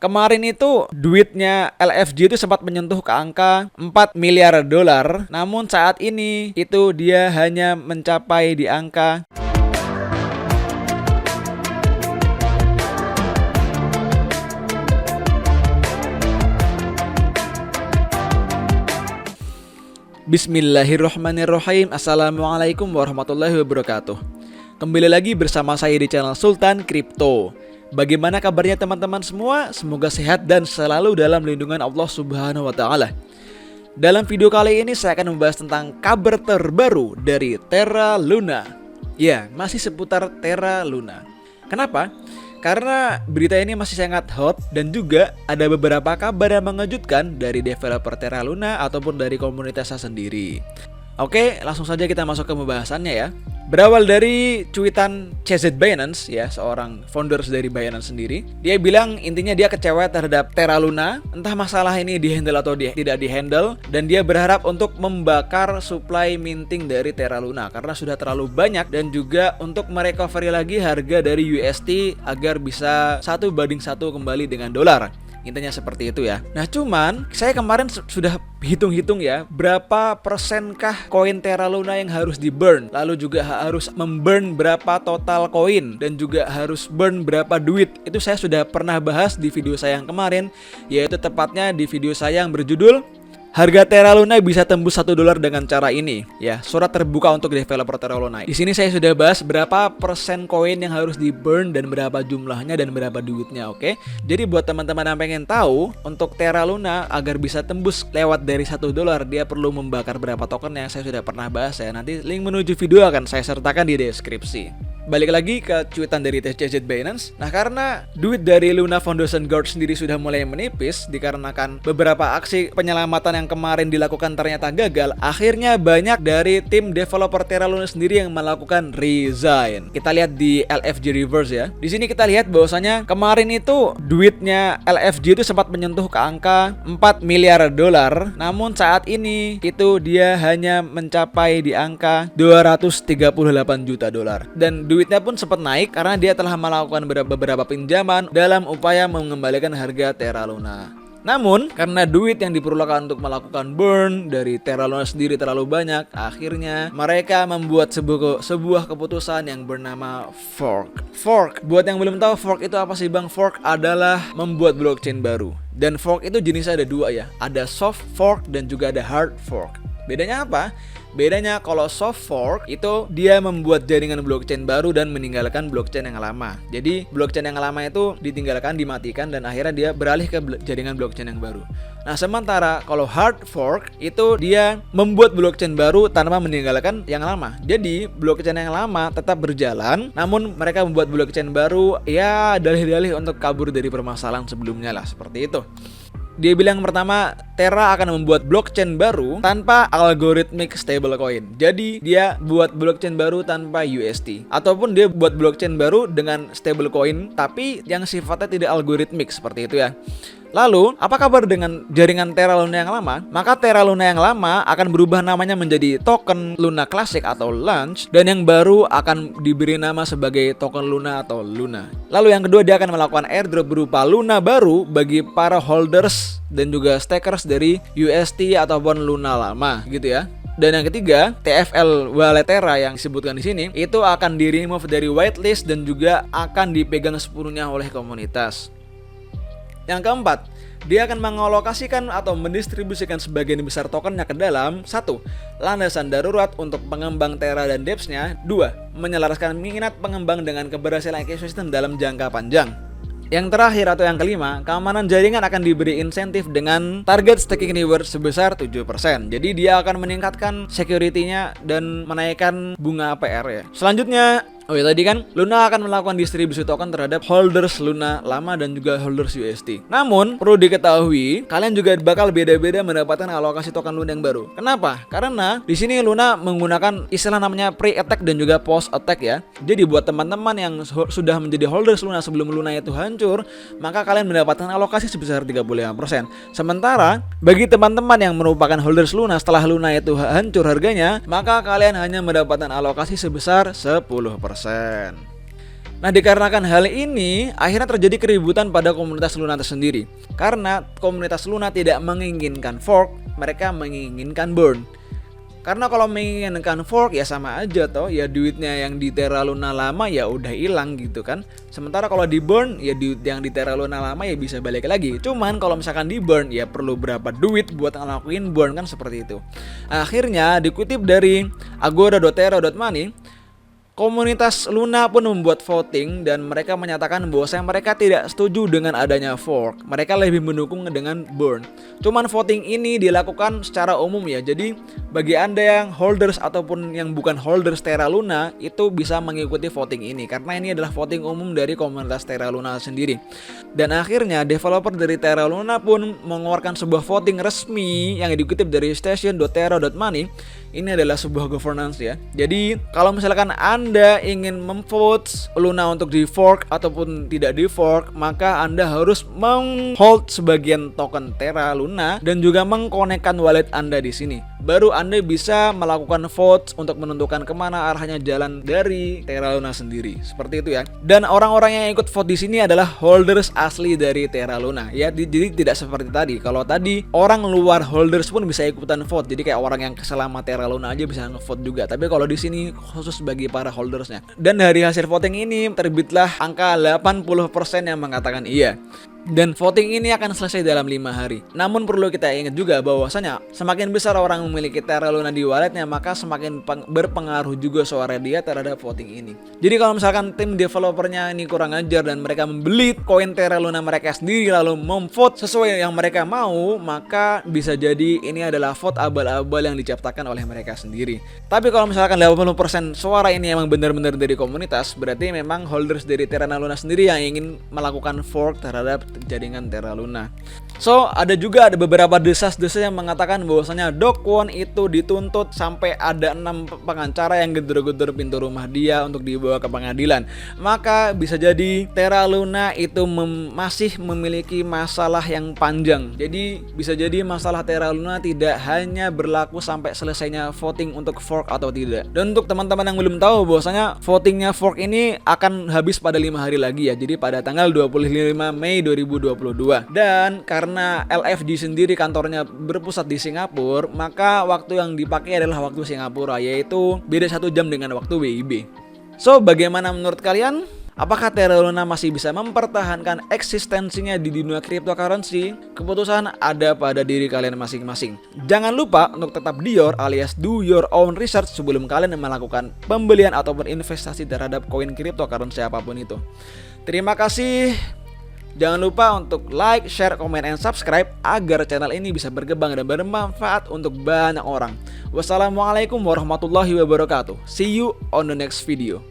kemarin itu duitnya LFG itu sempat menyentuh ke angka 4 miliar dolar, namun saat ini itu dia hanya mencapai di angka Bismillahirrohmanirrohim. Assalamualaikum warahmatullahi wabarakatuh. Kembali lagi bersama saya di channel Sultan Crypto. Bagaimana kabarnya teman-teman semua? Semoga sehat dan selalu dalam lindungan Allah Subhanahu wa Ta'ala. Dalam video kali ini saya akan membahas tentang kabar terbaru dari Terra Luna. Ya, masih seputar Terra Luna. Kenapa? Karena berita ini masih sangat hot dan juga ada beberapa kabar yang mengejutkan dari developer Terra Luna ataupun dari komunitasnya sendiri. Oke, langsung saja kita masuk ke pembahasannya ya. Berawal dari cuitan CZ Binance ya, seorang founders dari Binance sendiri. Dia bilang intinya dia kecewa terhadap Terra Luna, entah masalah ini dihandle atau tidak dihandle, dan dia berharap untuk membakar supply minting dari Terra Luna karena sudah terlalu banyak, dan juga untuk merecovery lagi harga dari UST agar bisa 1:1 kembali dengan dolar. Intinya seperti itu ya. Nah cuman saya kemarin sudah hitung-hitung ya, berapa persenkah koin Terra Luna yang harus di burn, lalu juga harus memburn berapa total koin, dan juga harus burn berapa duit. Itu saya sudah pernah bahas di video saya yang kemarin, yaitu tepatnya di video saya yang berjudul harga Terra Luna bisa tembus $1 dengan cara ini. Ya, surat terbuka untuk developer Terra Luna. Di sini saya sudah bahas berapa persen koin yang harus di burn dan berapa jumlahnya dan berapa duitnya, oke? Jadi buat teman-teman yang pengen tahu untuk Terra Luna agar bisa tembus lewat dari $1, dia perlu membakar berapa token yang saya sudah pernah bahas ya. Nanti link menuju video akan saya sertakan di deskripsi. Balik lagi ke cuitan dari CZ Binance. Nah, karena duit dari Luna Foundation Guard sendiri sudah mulai menipis dikarenakan beberapa aksi penyelamatan yang kemarin dilakukan ternyata gagal, akhirnya banyak dari tim developer Terra Luna sendiri yang melakukan resign. Kita lihat di LFG reverse ya. Di sini kita lihat bahwasanya kemarin itu duitnya LFG itu sempat menyentuh ke angka 4 miliar dolar, namun saat ini itu dia hanya mencapai di angka 238 juta dolar. Dan duitnya pun sempat naik karena dia telah melakukan beberapa pinjaman dalam upaya mengembalikan harga Terra Luna. Namun, karena duit yang diperlukan untuk melakukan burn dari Terra Luna sendiri terlalu banyak, akhirnya mereka membuat sebuah keputusan yang bernama fork. Fork, buat yang belum tahu fork itu apa sih Bang? Fork adalah membuat blockchain baru. Dan fork itu jenisnya ada dua ya, ada soft fork dan juga ada hard fork. Bedanya apa? Bedanya kalau soft fork itu dia membuat jaringan blockchain baru dan meninggalkan blockchain yang lama. Jadi blockchain yang lama itu ditinggalkan, dimatikan, dan akhirnya dia beralih ke jaringan blockchain yang baru. Nah sementara kalau hard fork itu dia membuat blockchain baru tanpa meninggalkan yang lama. Jadi blockchain yang lama tetap berjalan, namun mereka membuat blockchain baru ya dalih-dalih untuk kabur dari permasalahan sebelumnya lah, seperti itu. Dia bilang pertama, Terra akan membuat blockchain baru tanpa algorithmic stablecoin. Jadi dia buat blockchain baru tanpa UST, ataupun dia buat blockchain baru dengan stablecoin tapi yang sifatnya tidak algoritmik, seperti itu ya. Lalu, apa kabar dengan jaringan Terra Luna yang lama? Maka Terra Luna yang lama akan berubah namanya menjadi token Luna Classic atau Launch, dan yang baru akan diberi nama sebagai token Luna atau Luna. Lalu yang kedua, dia akan melakukan airdrop berupa Luna baru bagi para holders dan juga stakers dari UST ataupun Luna lama, gitu ya. Dan yang ketiga, TFL Wallet Terra yang disebutkan di sini itu akan di-remove dari whitelist dan juga akan dipegang sepenuhnya oleh komunitas. Yang keempat, dia akan mengalokasikan atau mendistribusikan sebagian besar tokennya ke dalam 1. Landasan darurat untuk pengembang Terra dan dApps-nya. 2. Menyelaraskan minat pengembang dengan keberhasilan ekosistem dalam jangka panjang. Yang terakhir atau yang kelima, keamanan jaringan akan diberi insentif dengan target staking reward sebesar 7%. Jadi dia akan meningkatkan security-nya dan menaikkan bunga APR ya. Selanjutnya, tadi kan Luna akan melakukan distribusi token terhadap holders Luna lama dan juga holders UST. Namun perlu diketahui, kalian juga bakal beda-beda mendapatkan alokasi token Luna yang baru. Kenapa? Karena di sini Luna menggunakan istilah namanya pre-attack dan juga post-attack ya. Jadi buat teman-teman yang sudah menjadi holders Luna sebelum Luna itu hancur, maka kalian mendapatkan alokasi sebesar 35%. Sementara bagi teman-teman yang merupakan holders Luna setelah Luna itu hancur harganya, maka kalian hanya mendapatkan alokasi sebesar 10%. Nah, dikarenakan hal ini, akhirnya terjadi keributan pada komunitas Luna tersendiri. Karena komunitas Luna tidak menginginkan fork, mereka menginginkan burn. Karena kalau menginginkan fork ya sama aja toh, ya duitnya yang di Terra Luna lama ya udah hilang gitu kan. Sementara kalau di burn ya duit yang di Terra Luna lama ya bisa balik lagi. Cuman kalau misalkan di burn ya perlu berapa duit buat ngelakuin burn kan, seperti itu. Akhirnya dikutip dari agora.terra.money, komunitas Luna pun membuat voting dan mereka menyatakan bahwa mereka tidak setuju dengan adanya fork. Mereka lebih mendukung dengan burn. Cuman voting ini dilakukan secara umum ya. Jadi bagi Anda yang holders ataupun yang bukan holders Terra Luna itu bisa mengikuti voting ini, karena ini adalah voting umum dari komunitas Terra Luna sendiri. Dan akhirnya developer dari Terra Luna pun mengeluarkan sebuah voting resmi yang dikutip dari station.terra.money. Ini adalah sebuah governance ya. Jadi kalau misalkan Anda ingin memvote Luna untuk di fork ataupun tidak di fork, maka Anda harus menghold sebagian token Terra Luna dan juga mengkonekkan wallet Anda di sini. Baru Anda bisa melakukan vote untuk menentukan kemana arahnya jalan dari Terra Luna sendiri. Seperti itu ya. Dan orang-orang yang ikut vote di sini adalah holders asli dari Terra Luna ya. Jadi tidak seperti tadi. Kalau tadi orang luar holders pun bisa ikutan vote. Jadi kayak orang yang selama Terra Luna aja bisa ngevote juga. Tapi kalau di sini khusus bagi para holdersnya. Dan dari hasil voting ini terbitlah angka 80% yang mengatakan iya. Dan voting ini akan selesai dalam 5 hari. Namun perlu kita ingat juga bahwasanya semakin besar orang memiliki Terra Luna di walletnya, maka semakin berpengaruh juga suara dia terhadap voting ini. Jadi kalau misalkan tim developernya ini kurang ajar dan mereka membeli koin Terra Luna mereka sendiri lalu memvote sesuai yang mereka mau, maka bisa jadi ini adalah vote abal-abal yang diciptakan oleh mereka sendiri. Tapi kalau misalkan 80% suara ini emang benar-benar dari komunitas, berarti memang holders dari Terra Luna sendiri yang ingin melakukan fork terhadap jaringan Terra Luna. So, ada beberapa desas-desus yang mengatakan bahwasanya Do Kwon itu dituntut sampai ada 6 pengacara yang gedor-gedor pintu rumah dia untuk dibawa ke pengadilan. Maka bisa jadi Terra Luna itu masih memiliki masalah yang panjang. Jadi bisa jadi masalah Terra Luna tidak hanya berlaku sampai selesainya voting untuk fork atau tidak. Dan untuk teman-teman yang belum tahu bahwasanya votingnya fork ini akan habis pada 5 hari lagi ya. Jadi pada tanggal 25 Mei 2022. Dan karena LFG sendiri kantornya berpusat di Singapura, maka waktu yang dipakai adalah waktu Singapura, yaitu beda 1 jam dengan waktu WIB. So, bagaimana menurut kalian? Apakah Terra Luna masih bisa mempertahankan eksistensinya di dunia cryptocurrency? Keputusan ada pada diri kalian masing-masing. Jangan lupa untuk tetap dior alias do your own research sebelum kalian melakukan pembelian ataupun investasi terhadap koin cryptocurrency apapun itu. Terima kasih. Jangan lupa untuk like, share, comment, and subscribe agar channel ini bisa berkembang dan bermanfaat untuk banyak orang. Wassalamualaikum warahmatullahi wabarakatuh. See you on the next video.